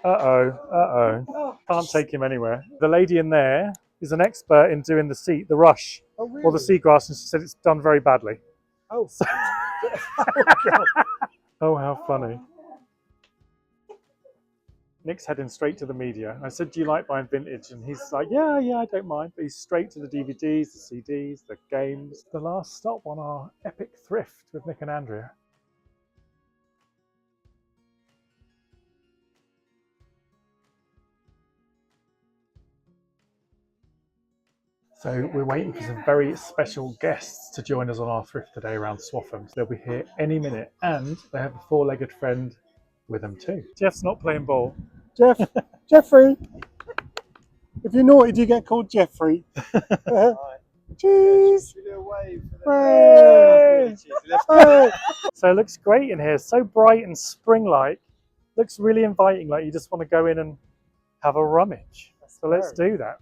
Uh-oh. Can't take him anywhere. The lady in there is an expert in doing the rush, or the seagrass, and she said it's done very badly. Oh. So oh, how funny. Nick's heading straight to the media. I said, do you like buying vintage? And he's like, yeah, I don't mind. But he's straight to the DVDs, the CDs, the games. The last stop on our epic thrift with Nic and Andrea. So we're waiting for some very special guests to join us on our thrift today around Swaffham. So they'll be here any minute, and they have a four-legged friend with them too. Jeff's not playing ball. Jeffrey! If you're naughty, do you get called Jeffrey? Cheese! So it looks great in here, so bright and spring-like. Looks really inviting, like you just want to go in and have a rummage. So let's do that.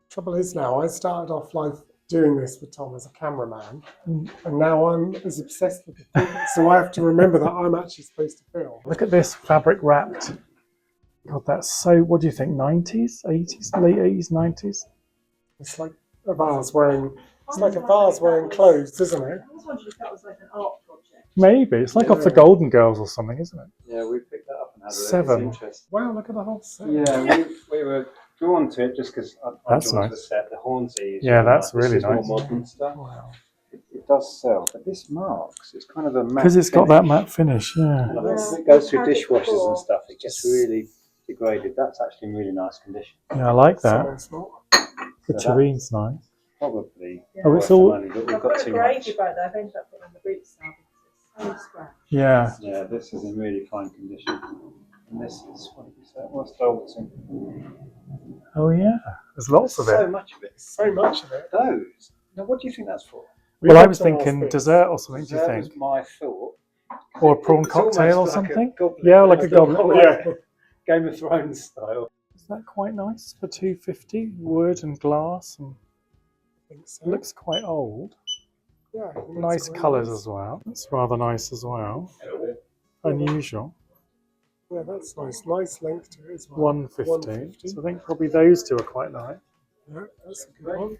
Trouble is now, I started off life doing this with Tom as a cameraman, and now I'm as obsessed with it. So I have to remember that I'm actually supposed to film. Look at this fabric wrapped. God, that's so, what do you think, 90s, 80s, late 80s, 90s? It's like a vase wearing, clothes, isn't it? I was wondering if that was like an art project. Maybe. It's like off the Golden Girls or something, isn't it? Yeah, we picked that up and had a look. Seven. It's interesting. Wow, look at the whole set. Yeah, we were drawn to it just because I'm That's drawn nice. to the set. The Hornsey is that's nice. really This is nice. more modern stuff. Wow. It does sell, but this marks. It's kind of a matte Because it's got that matte finish, yeah. And if it goes through dishwashers and stuff, it gets really degraded. That's actually in really nice condition. Yeah, I like that. Someone's not. The terrine's nice. Probably. Oh, it's all. Money, but we've I've got got a too gravy much. boat that I've ended up putting on the boots now because it's so scratched. Yeah. Yeah, this is in really fine condition. And this is, what did you say? What's Dalton? Oh, yeah. There's lots of So it. much of it. So much of it. Those. Now, what do you think that's for? Well, I was thinking dessert or something, do you That was think? my thought. Or a prawn It's cocktail or almost like a something? goblet. Yeah, like a goblet. Yeah. Game of Thrones style. Is that quite nice for $2.50? Wood and glass, and I think so. it looks quite old. Yeah, I think it's Nice quite colours nice. as well. That's rather nice as well. Unusual. Yeah, that's nice. Nice length to it as well. $1.50. So I think probably those two are quite nice. Yeah, that's a good one.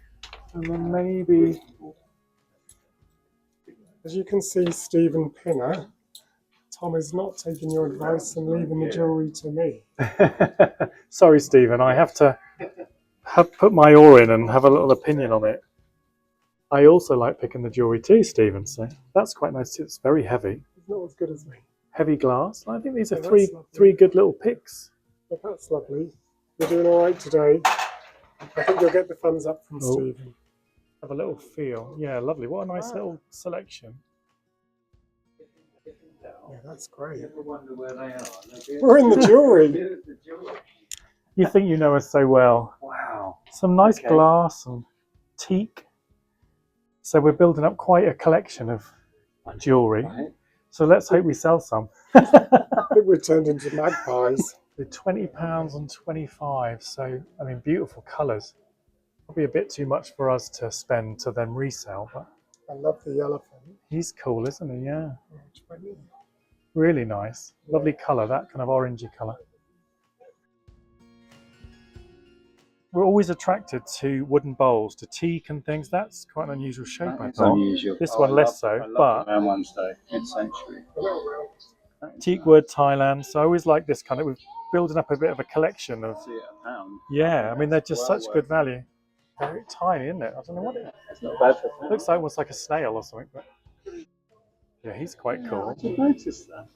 And then maybe. As you can see, Stephen Pinner, Tom is not taking your advice and leaving the jewellery to me. Sorry, Stephen. I have to put my oar in and have a little opinion on it. I also like picking the jewellery too, Stephen. So that's quite nice too. It's very heavy. It's not as good as me. Heavy glass. I think these are Yeah, that's lovely. three good little picks. But that's lovely. You're doing all right today. I think you'll get the thumbs up from Oh. Stephen. Have a little feel. Yeah, lovely. What a nice little selection. Yeah, that's great. I wonder where they are. We're in the jewellery. You think you know us so well. Wow. Some nice Okay. glass and teak. So we're building up quite a collection of jewellery. Right. So let's hope we sell some. I think we're turned into magpies. They're £20 and 25. So, I mean, beautiful colours. Probably a bit too much for us to spend to then resell, but I love the elephant. he's cool, isn't he? Yeah. Oh, 20. Really nice. Lovely colour, that kind of orangey colour. We're always attracted to wooden bowls, to teak and things. That's quite an unusual shape, I It's thought. unusual. This one less so, I love but the round ones though. Mid-century. teak wood, Thailand. So I always like this kind of, we're building up a bit of a collection of, See it a pound. yeah, I mean, they're just Well such worth good value. Very tiny, isn't it? I don't know what it It's not bad for a pound. looks like. Almost like a snail or something. But yeah, he's quite cool. Did you notice that?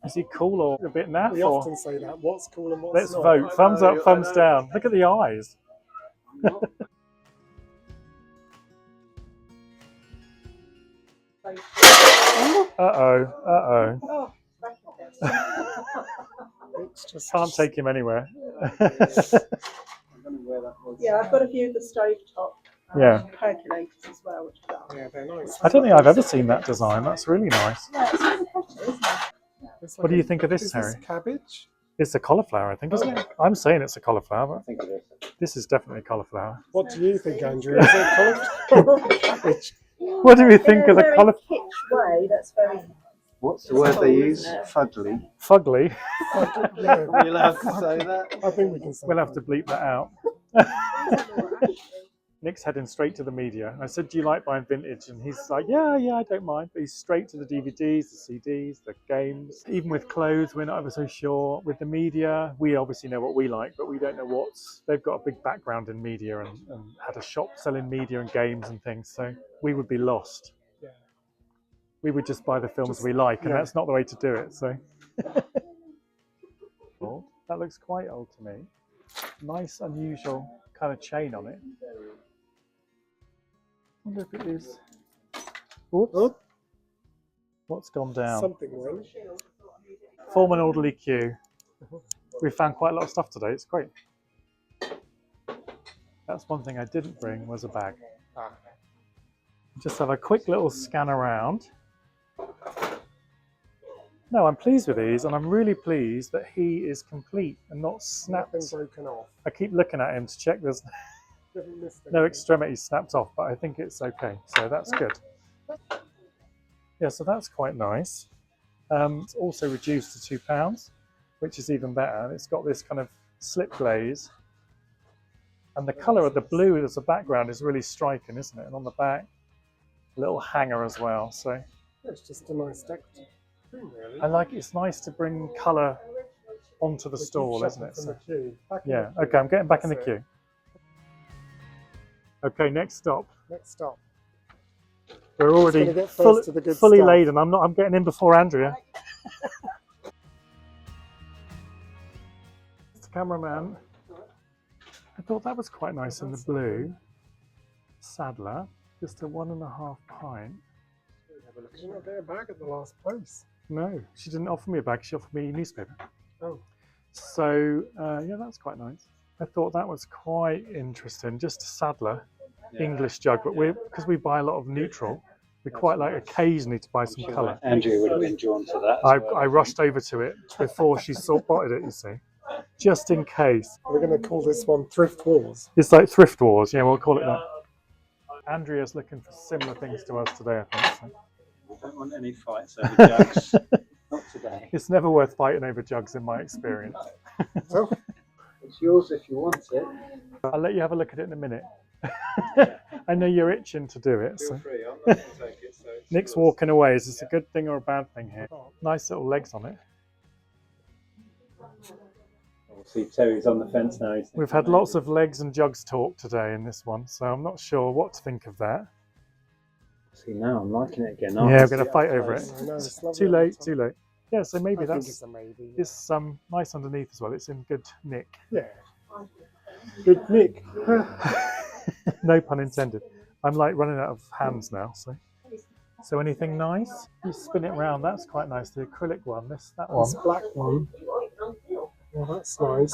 Is he cool or a bit naff? We Or often say that. What's cool and what's let's not. vote. Thumbs know, up, thumbs I know. down. Look at the eyes. Uh-oh. Oh, back it down. It's just Can't take him anywhere. I don't know where that was. Yeah, I've got a few of the stovetop Yeah. percolators as well, which I love. Yeah, they're nice. I don't think I've ever seen that design. That's really nice. Yeah, it's really pretty, isn't it? It's What do you think of this, is Harry? this cabbage? It's a cauliflower, I think, isn't it? I'm saying it's a cauliflower. I think it is. This is definitely cauliflower. What do you think, Andrew? Is it cauliflower or cabbage? What do we think of the very cauliflower? kitsch way. That's very. What's the word they use? Fugly. Fugly. Yeah, Are we allowed to say that? I think we can say We'll have that. to bleep that out. Nick's heading straight to the media. I said, do you like buying vintage? And he's like, yeah, I don't mind. But he's straight to the DVDs, the CDs, the games. Even with clothes, we're not ever so sure. With the media, we obviously know what we like, but we don't know what's... They've got a big background in media and had a shop selling media and games and things. So we would be lost. Yeah. We would just buy the films we like, and that's not the way to do it. So that looks quite old to me. Nice, unusual kind of chain on it. I wonder if it is. Oops. Oh, What's gone down? something wrong. Form an orderly queue. We found quite a lot of stuff today. It's great. That's one thing I didn't bring was a bag. Just have a quick little scan around. No, I'm pleased with these, and I'm really pleased that he is complete and not snapped. Nothing broken off. I keep looking at him to check there's Haven't missed no anything. extremities snapped off, but I think it's okay. So that's good. Yeah, so that's quite nice. It's also reduced to £2, which is even better. And it's got this kind of slip glaze. And the colour of the blue as a background is really striking, isn't it? And on the back, a little hanger as well. So It's just a nice decorative thing, really. I like it's nice to bring colour onto the We keep stall, isn't shopping it? from So, the queue. Back in yeah, the queue. okay, I'm getting back in the That's queue. Okay, next stop. Next stop. We're already gonna get first to the good fully stuff. laden. I'm getting in before Andrea. Mr. Cameraman. I thought that was quite nice in the blue. Sadler, just a 1.5 pint. Did you not get a bag at the last place? No, she didn't offer me a bag. She offered me a newspaper. Oh. So yeah, that's quite nice. I thought that was quite interesting. Just a Sadler English jug, but because we buy a lot of neutral, we quite like occasionally to buy some colour. Andrew would have been drawn to that. I rushed over to it before she spotted it, you see, just in case. We're going to call this one Thrift Wars. It's like Thrift Wars, yeah, we'll call it that. Andrea's looking for similar things to us today, I think. So. I don't want any fights over jugs. Not today. It's never worth fighting over jugs in my experience. Oh, It's yours if you want it. I'll let you have a look at it in a minute. I know you're itching to do it. Feel So. free. I'm not going to take it. So it's Nick's yours. walking away. Is this a good thing or a bad thing here? Nice little legs on it. See, Terry's on the fence now. We've had lots of legs and jugs talk today in this one, so I'm not sure what to think of that. See, now I'm liking it again. Yeah, we're going to fight over it. I know, it's lovely Too on the late, top. too late. Yeah, so maybe I think that's it's a maybe. it's nice underneath as well. It's in good nick. Yeah. Good Nick. No pun intended. I'm like running out of hands now. So anything nice? You spin it round. That's quite nice. The acrylic one. That one, This black one. Oh, that's nice.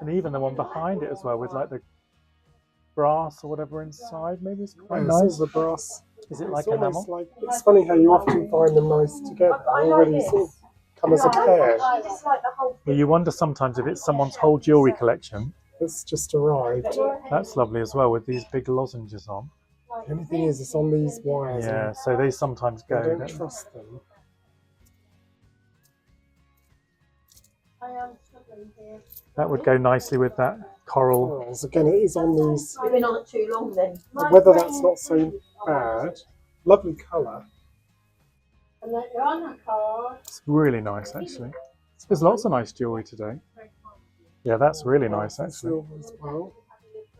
and even the one behind it as well, with like the brass or whatever inside. Maybe it's quite This nice. is the brass. Is it It's like almost enamel? like, it's funny how you often find them nice together. They really sort of come as a pair. Well, you wonder sometimes if it's someone's whole jewellery collection. It's just arrived. That's lovely as well with these big lozenges on. The only thing is, it's on these wires. Yeah, so they sometimes And I go. don't don't they? trust them. That would go nicely with that coral. Corals. Again, it is on these. You've been on it too long then. The weather, that's not so bad. Lovely colour. It's really nice actually. There's lots of nice jewellery today. Yeah, that's really nice actually. Silver as well.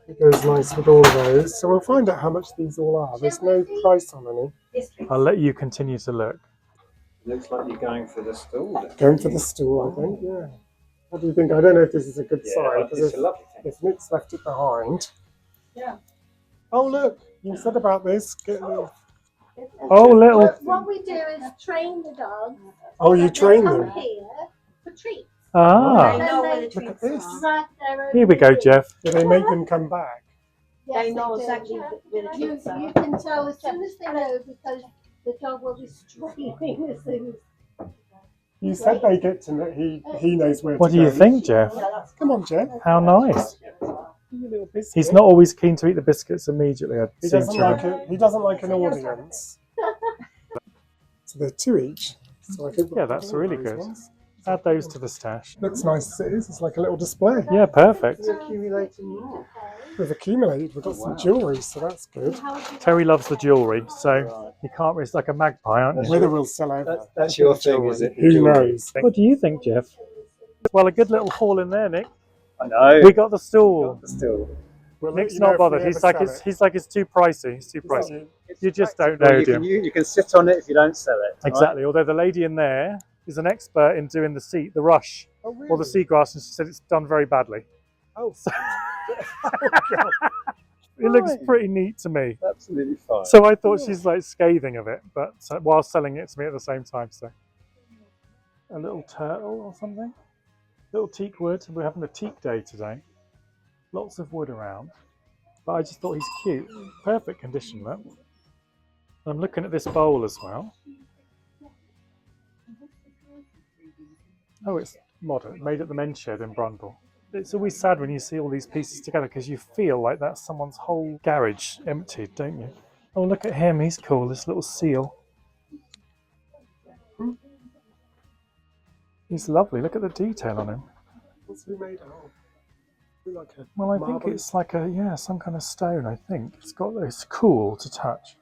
It goes nice with all of those. So we'll find out how much these all are. There's no price on any. I'll let you continue to look. Looks like you're going for the stool. Going for the stool, I think, yeah. What do you think? I don't know if this is a good sign, It's because a lovely thing. if Nick's left it behind. Yeah. Oh, look, you said about this. Get the... Oh, little. What we do is train the dogs. Oh, you train They come them. here for treats. Ah, They know where the Look at treats this. are. Right there. here we go, Jeff. Do they make them come back? Yes, They know do. exactly where the You, treats are. you can tell as soon as they know because the dog will be screaming as soon as. You said they get to know, he knows where What to do you go. think, Jeff? Come on, Jeff. How nice. You little biscuit. He's not always keen to eat the biscuits immediately. I He seem doesn't to like remember. it. He doesn't like an audience. So they're 2 each. So I think Yeah, that's really those good. ones. Add those to the stash. Looks nice as it is. It's like a little display. Yeah, perfect. Accumulating more. We've accumulated. We've got some jewellery, so that's good. Terry loves the jewellery, so you can't. It's like a magpie, aren't you? Whether we'll sell out. That's your thing, is it? Who knows? What do you think, Jeff? Well, a good little haul in there, Nick. I know. We got the stool. Still. We'll let Nick's you know not if we bothered. ever He's like sell it's. it. He's like it's too pricey. It's too pricey. You just don't know, you do can, you? you can sit on it if you don't sell it. right? Exactly. Although the lady in there is an expert in doing the seat, the rush, Oh, really? or the seagrass, and she said it's done very badly. Oh, It looks pretty neat to me. Absolutely fine. So I thought she's like scathing of it, but while selling it to me at the same time. So a little turtle or something, little teak wood. We're having a teak day today. Lots of wood around, but I just thought he's cute. Perfect condition, look. I'm looking at this bowl as well. Oh, it's modern, made at the men's shed in Brundle. It's always sad when you see all these pieces together because you feel like that's someone's whole garage emptied, don't you? Oh, look at him. He's cool, this little seal. He's lovely. Look at the detail on him. what's he made out of? Like a Well, I think marble? it's like some kind of stone, I think. It's cool to touch.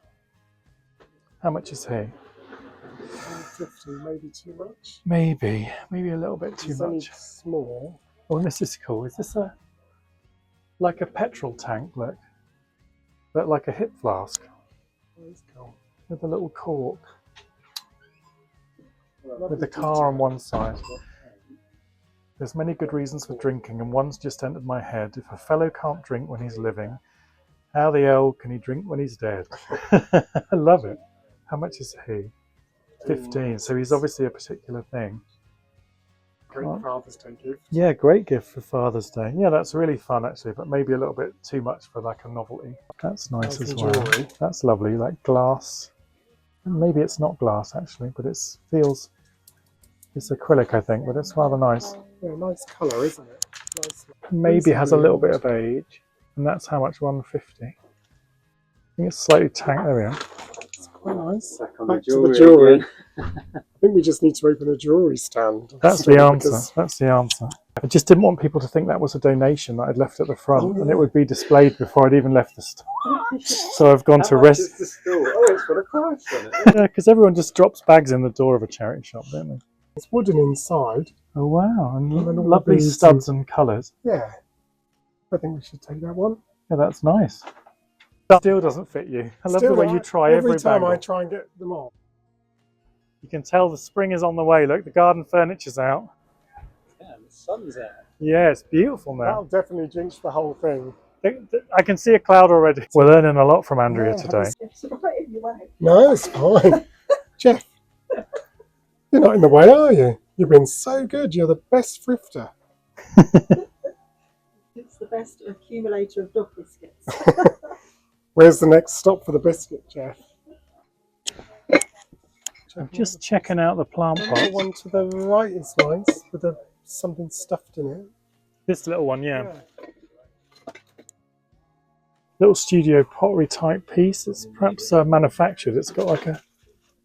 How much is he? 50, maybe too much. Maybe a little bit too It's only much. small. Oh, and this is cool. Is this like a petrol tank, look? But like a hip flask That's cool. with a little cork. With the car on one side. There's many good reasons for drinking, and one's just entered my head. If a fellow can't drink when he's living, how the hell can he drink when he's dead? I love it. How much is he? 15. So he's obviously a particular thing. Great Father's Day gift. Yeah, great gift for Father's Day. Yeah, that's really fun actually, but maybe a little bit too much for like a novelty. That's nice Nice as and well. jewellery. That's lovely, like glass. Maybe it's not glass actually, but it's acrylic I think, but it's rather nice. Yeah, nice colour, isn't it? Nice. Maybe has a little bit of age, and that's how much, 150. I think it's slightly tanked. There we are. It's quite nice. Back on Back the to the jewellery. jewellery. I think we just need to open a jewellery stand. That's the answer. That's the answer. I just didn't want people to think that was a donation that I'd left at the front, and it would be displayed before I'd even left the store. So I've gone to How much is the store? Oh, it's got a price on it. Yeah, because everyone just drops bags in the door of a charity shop, don't they? It's wooden inside. Oh wow, and And then all lovely the beads studs and colours. Yeah. I think we should take that one. Yeah, that's nice. Still doesn't fit you. I love Still, the way you try every time I bangle. try and get them on. You can tell the spring is on the way. Look, the garden furniture's out. Yeah, the sun's out. Yeah, it's beautiful now. That'll definitely jinx the whole thing. I can see a cloud already. We're learning a lot from Andrea Yeah, today. It's all right if you won't. No, it's fine. Jeff, you're not in the way, are you? You've been so good. You're the best thrifter. It's the best accumulator of dog biscuits. Where's the next stop for the biscuit, Jeff? I'm just checking out the plant The pot. one to the right is nice, with something stuffed in it. This little one, yeah. Little studio pottery type piece. It's perhaps manufactured. It's got like a,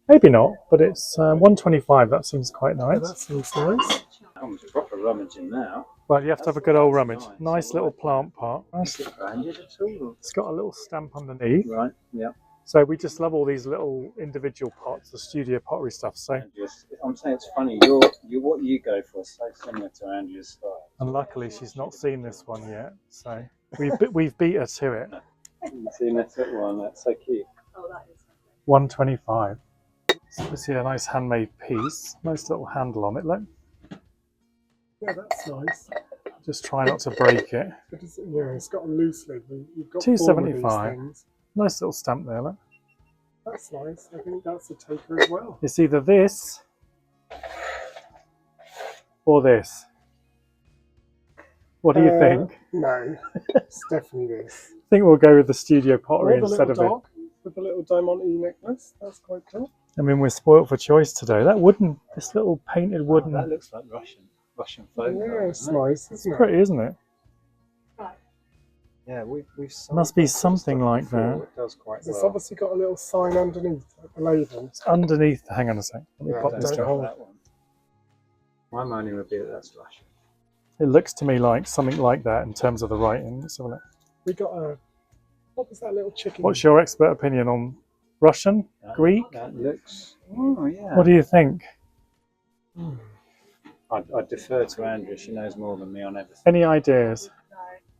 maybe not, but it's 125. That seems quite Yeah, nice. that seems nice. Comes proper rummaging now. Well, you have to have a good old rummage. Nice. Nice little plant pot. Is it branded at all? It's got a little stamp underneath. Right, yeah. So we just love all these little individual pots, the studio pottery stuff. So, I'm saying it's funny. What you go for is so similar to Andrea's style. and luckily she's not seen this one yet. So we've beat her to it. You've seen that one. That's so cute. Oh, that is. 125. So obviously a nice handmade piece. Nice little handle on it. Look, Yeah, that's nice. just try not to break it. But it's got a loose lid. You've got 275. 4 of these things. Nice little stamp there. Look, That's nice. I think that's a taker as well. it's either this or this. What do you think? No, it's definitely this. I think we'll go with the studio Or pottery the instead little of it. dog with the little diamante necklace. That's quite cool. I mean, we're spoilt for choice today. This little painted wooden, That looks like Russian folk. Yeah, it's doesn't it? nice, it's isn't it? pretty, isn't it? Yeah, we've sold Must be that sort of something stuff like before. that. It does quite It's well. obviously got a little sign underneath, like the label. It's underneath. Hang on a sec. Let me Yeah, pop don't this hold. down. that one. My money would be that's Russian. It looks to me like something like that in terms of the writing. Let's have a look. We got a. What was that little chicken? What's your expert opinion on Russian, Greek? That looks. Oh yeah. What do you think? I defer to Andrea. She knows more than me on everything. Any ideas?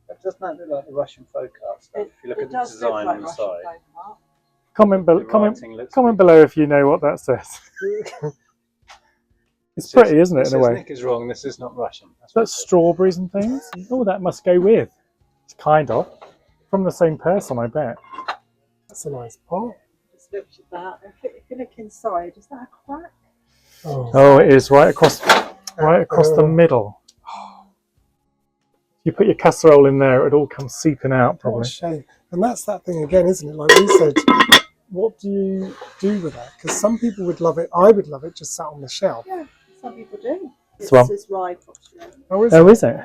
But doesn't that look like the Russian folk art stuff? If you look at the does look design like on the Russian side, folk art. Comment, the comment, writing looks comment a bit- below if you know what that says. It's pretty, isn't it, in a way? Nick is wrong. This is not Russian. That's strawberries and things. Oh, that must go with. It's kind of from the same person, I bet. That's a nice pot. Just looked at that. If you look inside, is that a crack? Oh, it is right across the middle. You put your casserole in there, it all comes seeping out, What a probably. shame. And that's that thing again, isn't it? Like we said, what do you do with that? Because some people would love it. I would love it just sat on the shelf. Yeah, some people do. It's Swam. this rye pottery. Oh, is Oh, it? is it?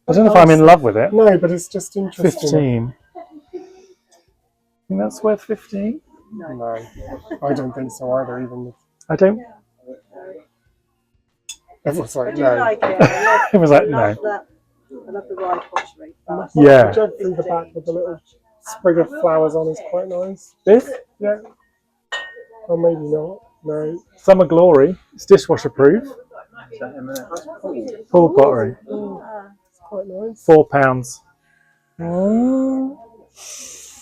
I don't know if I'm in love with it. No, but it's just interesting. 15. Think that's worth 15? No, I don't think so either. Even I don't. everyone's I like, do no. like it. It was like, I love no. that. I love the rye pottery. but Yeah. The jug through the back with the little sprig of flowers on is quite nice. This? Yeah. Or maybe not. No. Summer Glory. It's dishwasher proof. Is that him there? Full pottery. Ah, It's quite nice. £4.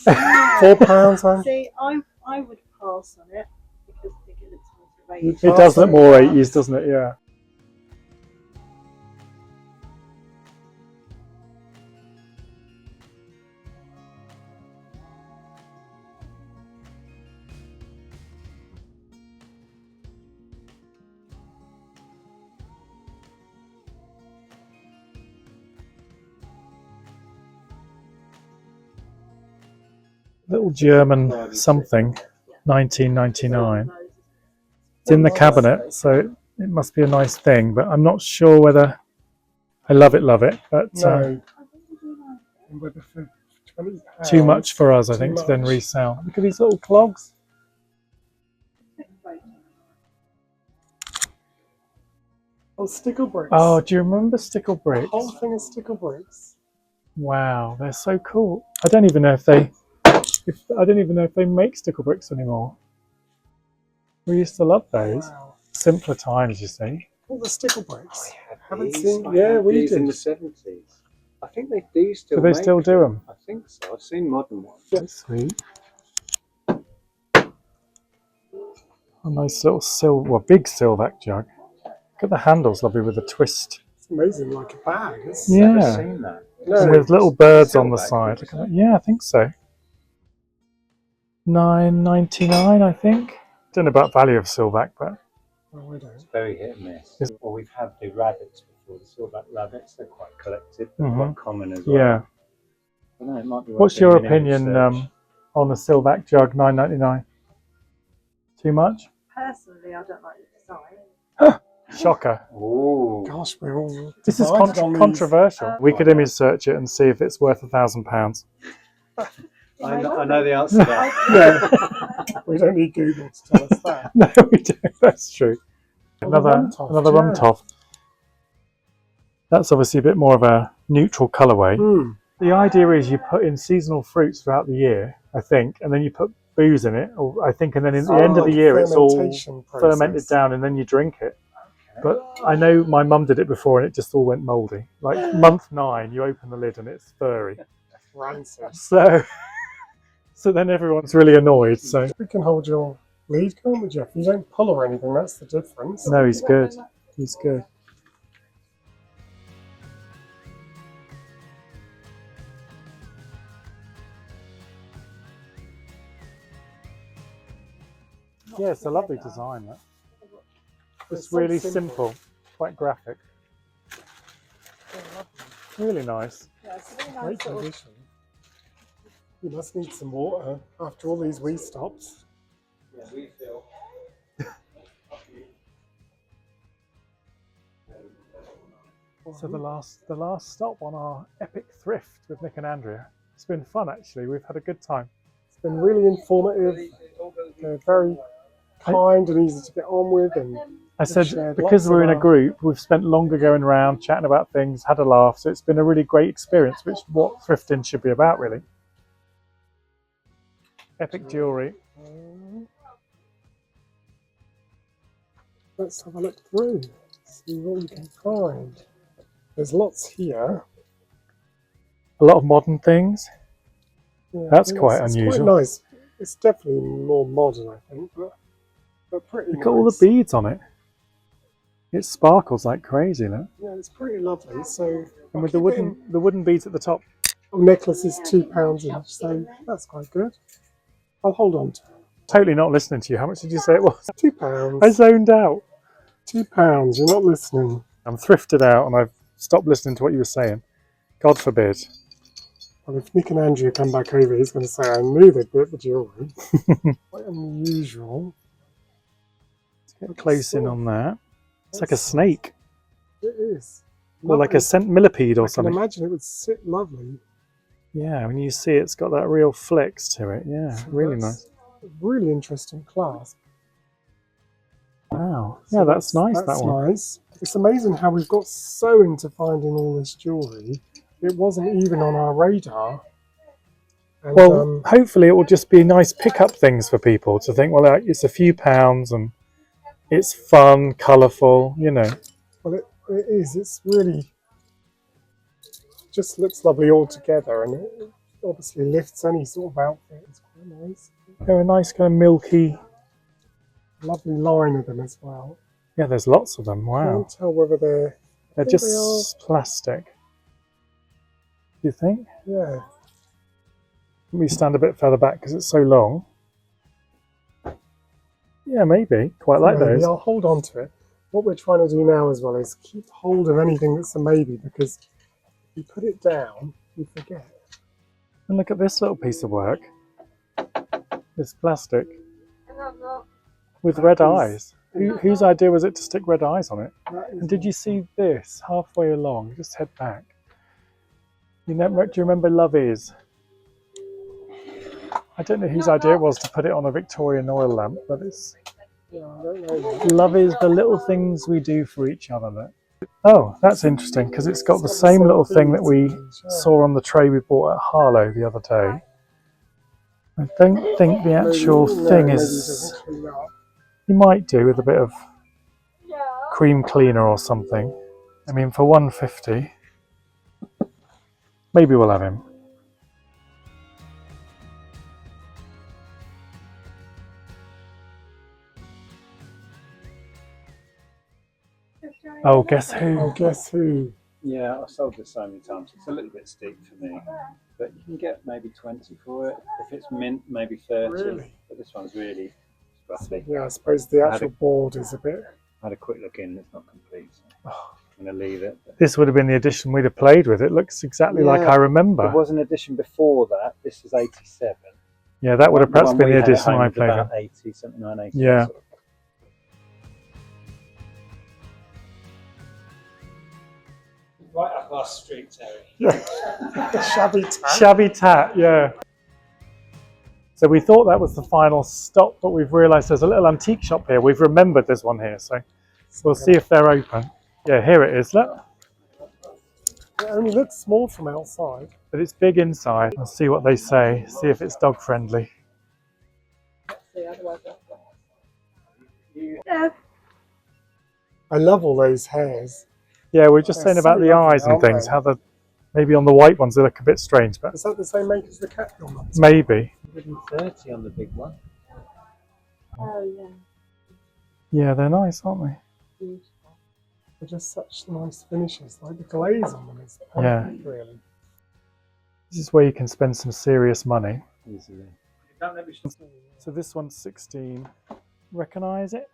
£4, huh? see, I would pass on it because I think it looks more You great. It does look more 80s, doesn't it? Yeah. Little German something, 1999. It's in the cabinet, so it must be a nice thing, but I'm not sure whether I love it, but No. And whether for £20, too much for us, I too think, to then much. resell. Look at these little clogs. Oh, stickle bricks. Oh, do you remember stickle A bricks? whole thing of stickle bricks. Wow, they're so cool. I don't even know if they make stickle bricks anymore. We used to love those. Wow. Simpler times, you see. All the stickle bricks. Haven't These- seen. I Yeah, had we these in did. the 70s. I think they do still. Do they make still do them? I think so. I've seen modern ones. That's sweet. A nice little big Silvac jug. Look at the handles, lovely with a twist. It's amazing, like a bag. It's, Yeah. Never seen that. No, With little birds on the Silvac, side. did Look you at that. say? Yeah, I think so. $9.99, I think. Don't know about value of Silvac, but oh, I don't. Very hit and miss. Yes. Or we've had the rabbits before. The Silvac rabbits, they're quite collected. They're Mhm. quite common as well. yeah. I don't know, it might be worth What's your doing an image opinion search. on the Silvac jug, $9.99? Too much? Personally, I don't like the design. Shocker. Ooh. Gosh, we're all. This is divided on these. controversial. We could image search it and see if it's worth £1,000. I know the answer to that. Yeah. We don't need Google to tell us that. No, we don't. That's true. Well, the Another Rumtoft, rum yeah. toff. That's obviously a bit more of a neutral colourway. Mm. The idea is you put in seasonal fruits throughout the year, I think, and then you put booze in it, or I think, and then in the end of the year it's all Fermentation process. fermented down and then you drink it. But I know my mum did it before and it just all went mouldy. Like month 9, you open the lid and it's furry. Rancid. So then everyone's really annoyed. So We can hold your lead, can't we, Jeff? You don't pull or anything, that's the difference. no, he's good. He's good. Yeah, it's a lovely design. That. It's so really simple. simple, quite graphic. Really nice. Yeah, it's a really Great nice sort of condition. You must need some water after all these wee stops. Yeah, we feel. So the last stop on our epic thrift with Nic and Andrea. It's been fun actually. We've had a good time. It's been really informative. They're very kind and easy to get on with, and I said shared because lots we're of in a group, we've spent longer going around chatting about things, had a laugh. So it's been a really great experience, which is what thrifting should be about, really. Epic jewellery. Let's have a look through, see what we can find. There's lots here. A lot of modern things. Yeah, That's I think quite it's unusual. quite nice. It's definitely more modern, I think, but pretty Look nice. at all the beads on it. It sparkles like crazy, look. Yeah, it's pretty lovely. So, And with the wooden beads at the top. necklace is £2 each, so that's quite good. I'll hold on to it. Totally not listening to you. How much did you say it was? £2. I zoned out. £2. You're not listening. I'm thrifted out and I've stopped listening to what you were saying. God forbid. Well, if Nic and Andrea come back over, he's going to say, I knew they'd bit the jewellery. Quite unusual. Let's get close in on that. It's like a snake. It is. Or like a scent millipede or I can something. imagine it would sit lovely. Yeah, when you see it, it's got that real flex to it. Yeah, So really that's nice. a really interesting clasp. Wow. So Yeah, that's nice, that's that one. nice. It's amazing how we've got so into finding all this jewellery. It wasn't even on our radar. And, Well, hopefully it will just be nice pick-up things for people to think, well, it's a few pounds and it's fun, colourful, you know. well, it is. It's really just looks lovely all together, and it obviously lifts any sort of outfit. It's quite nice. They're a nice kind of milky. Lovely line of them as well. Yeah, there's lots of them. Wow. Can't tell whether they're. They're think just plastic. Do you think? Yeah. Let me stand a bit further back because it's so long. Yeah, maybe. Quite like Maybe. those. I'll hold on to it. What we're trying to do now as well is keep hold of anything that's a maybe, because if you put it down, you forget. And look at this little piece of work. It's plastic with red eyes. Whose idea was it to stick red eyes on it? And did you see this halfway along? Just head back. Do you remember Love Is? I don't know whose idea it was to put it on a Victorian oil lamp, but it's Yeah, I don't know. love is the little things we do for each other. Look. Oh, that's interesting because it's got the same little thing that we saw on the tray we bought at Harlow the other day. I don't think the actual thing is. You might do with a bit of cream cleaner or something. I mean, for £1.50, maybe we'll have him. Oh, guess who? Oh, guess who? Yeah, I've sold this so many times. It's a little bit steep for me, but you can get maybe 20 for it. If it's mint, maybe 30. Really? But this one's really scruffy. Yeah, I suppose the actual board is a bit. I had a quick look in. It's not complete. So I'm going to leave it. This would have been the edition we'd have played with. It looks exactly like Yeah, I remember. There was an edition before that. This is 87. Yeah, that would have perhaps one been we the had at edition home I was played about with. 80, 79, 80. Yeah. Sort of. Right up our street, Terry. Yeah. Shabby Tatt. Shabby Tatt, yeah. So we thought that was the final stop, but we've realised there's a little antique shop here. We've remembered there's one here, so we'll see if they're open. Yeah, here it is, look. It only looks small from outside. But it's big inside. I'll see what they say, see if it's dog friendly. I love all those hairs. Yeah, we're just They're saying about so the lovely, eyes and aren't things, they? how the maybe on the white ones they look a bit strange, but Is that the same make as the cat film? maybe. 130 on the big one. Oh yeah. Yeah, they're nice, aren't they? They're just such nice finishes. Like the glaze on them is Yeah. perfect, really. This is where you can spend some serious money. Easily. So this one's 16. Recognise it?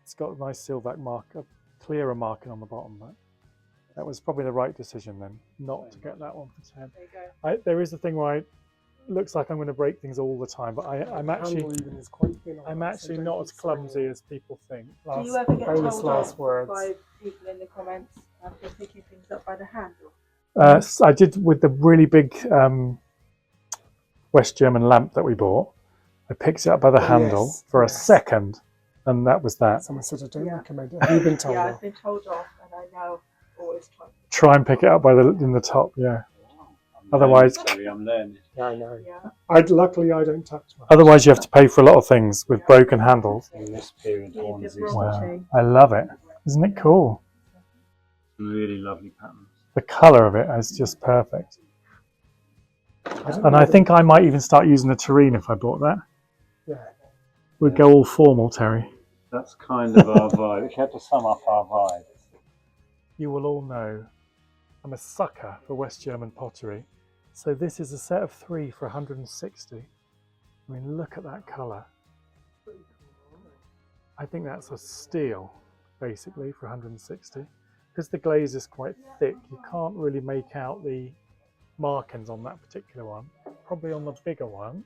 It's got a nice silverback mark, a clearer marking on the bottom. But that was probably the right decision then, not to get that one for 10. There you go. There is a thing where it looks like I'm going to break things all the time, but I'm actually Handle is quite thin on I'm that, actually so not don't as keep swinging clumsy it. as people think. Do you ever get famous told last off words. by people in the comments You're picking things up by the handle. I did with the really big West German lamp that we bought. I picked it up by the handle yes, for a yes. second, and that was that. Someone said I don't Yeah. recommend it. Have you been told Yeah, off? I've been told off, and I now always try. Try and pick it up by in the top, yeah. Otherwise- I'm learning. Yeah, I know. Yeah. Luckily, I don't touch one. Otherwise, you have to pay for a lot of things with broken handles. In this period, Yeah, horns the is Wow, I love it. Isn't it cool? really lovely patterns. The colour of it is just perfect. don't And know I the- think I might even start using a terrine if I bought that. Yeah. We'd go all formal, Terry. That's kind of our vibe. If you had to sum up our vibe. You will all know I'm a sucker for West German pottery. So this is a set of 3 for 160. I mean, look at that colour. I think that's a steal, basically, for 160. Because the glaze is quite thick, you can't really make out the markings on that particular one. Probably on the bigger ones.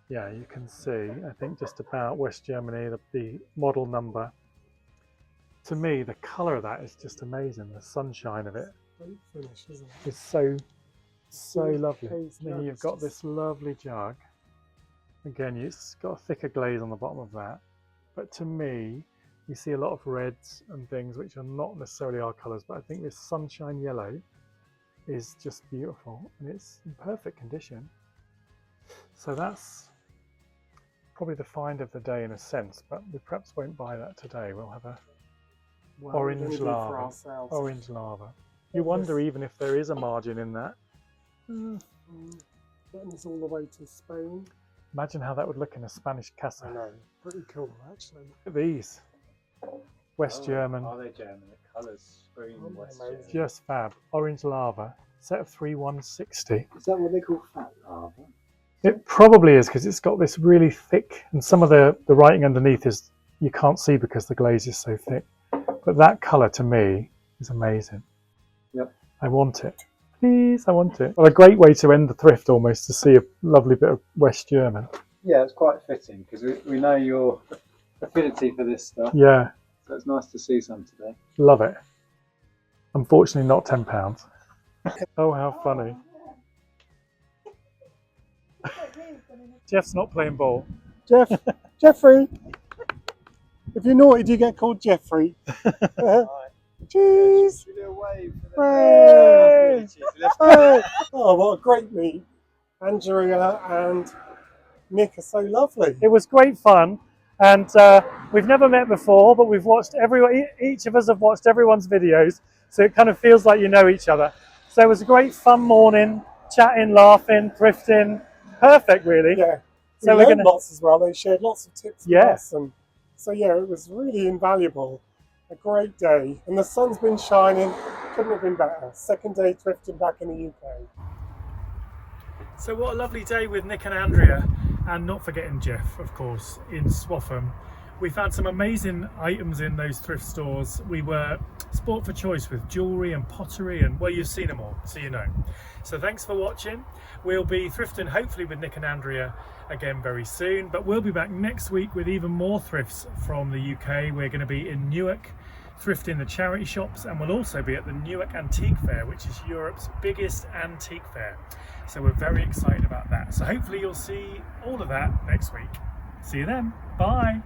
Yeah, you can see, I think just about West Germany, the model number. To me, the colour of that is just amazing. The sunshine of it Great finish, isn't it? is so lovely. Haze Then jug you've is got just- this lovely jug. Again, it's got a thicker glaze on the bottom of that. But to me, you see a lot of reds and things which are not necessarily our colours, but I think this sunshine yellow is just beautiful and it's in perfect condition. So that's probably the find of the day in a sense, but we perhaps won't buy that today. We'll have a Well, orange we're gonna do it lava. for ourselves. orange lava. You wonder even if there is a margin in that. Getting this all the way to Spain. Imagine how that would look in a Spanish I casa. know. Pretty cool, actually. Look at these. West German, Are they German? The colours scream Oh, West amazing. German. just fab. Orange lava, set of 3 160. Is that what they call fat lava? It probably is because it's got this really thick, and some of the writing underneath is you can't see because the glaze is so thick. But that colour to me is amazing. Yep. I want it. Please, I want it. Well, a great way to end the thrift almost, to see a lovely bit of West German. Yeah, it's quite fitting because we know your affinity for this stuff. Yeah, So it's nice to see some today. love it. Unfortunately not £10. Oh, how funny. Jeff's not playing ball. Jeffrey! If you're naughty, do you get called Jeffrey? Cheese! Should we do a wave for Hooray! Hey! Oh, what a great meet. Andrea and Nick are so lovely. It was great fun, and we've never met before, but we've watched each of us have watched everyone's videos, so it kind of feels like you know each other. So it was a great fun morning, chatting, laughing, thrifting, perfect really. Yeah. So We we're learned gonna, lots as well. They shared lots of tips with Yeah. us. And so, yeah, it was really invaluable. A great day. And the sun's been shining. Couldn't have been better. Second day thrifting back in the UK. So what a lovely day with Nic and Andrea, and not forgetting Jeff, of course, in Swaffham. We found some amazing items in those thrift stores. We were sport for choice with jewellery and pottery, and well, you've seen them all, so you know. So thanks for watching. We'll be thrifting hopefully with Nic and Andrea again very soon, but we'll be back next week with even more thrifts from the UK. We're going to be in Newark thrifting the charity shops, and we'll also be at the Newark Antique Fair, which is Europe's biggest antique fair. So we're very excited about that. So hopefully you'll see all of that next week. See you then. Bye.